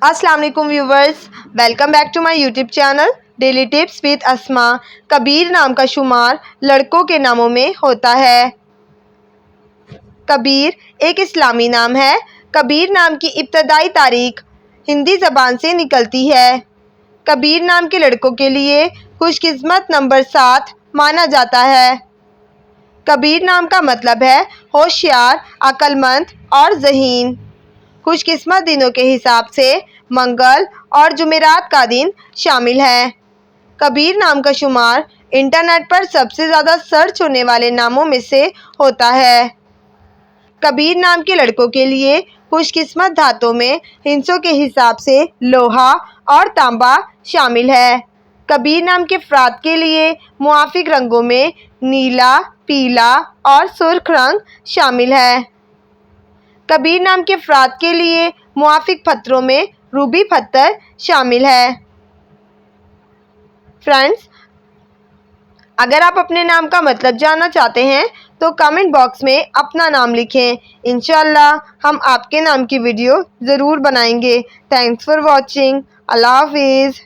अस्सलाम वालेकुम viewers, welcome back to my YouTube channel daily tips with Asma. Kabir नाम का शुमार लड़कों के नामों में होता है। कबीर एक इस्लामी नाम है। कबीर नाम की इब्तदाई तारीख हिंदी ज़बान से निकलती है। कबीर नाम के लड़कों के लिए खुशकिस्मत नंबर 7 माना जाता है। कबीर नाम का मतलब है होशियार, अक्लमंद और ज़हीन। खुशकिस्मत दिनों के हिसाब से मंगल और जुमेरात का दिन शामिल है। कबीर नाम का शुमार इंटरनेट पर सबसे ज़्यादा सर्च होने वाले नामों में से होता है। कबीर नाम के लड़कों के लिए खुशकिस्मत धातों में हिंसों के हिसाब से लोहा और तांबा शामिल है। कबीर नाम के अफराद के लिए मुआफिक रंगों में नीला, पीला और सुर्ख रंग शामिल है। कबीर नाम के अफराद के लिए मुआफिक पत्थरों में रूबी पत्थर शामिल है। फ्रेंड्स, अगर आप अपने नाम का मतलब जानना चाहते हैं तो कमेंट बॉक्स में अपना नाम लिखें। इंशाल्लाह हम आपके नाम की वीडियो ज़रूर बनाएंगे। Thanks for watching. अल्लाह हाफिज़।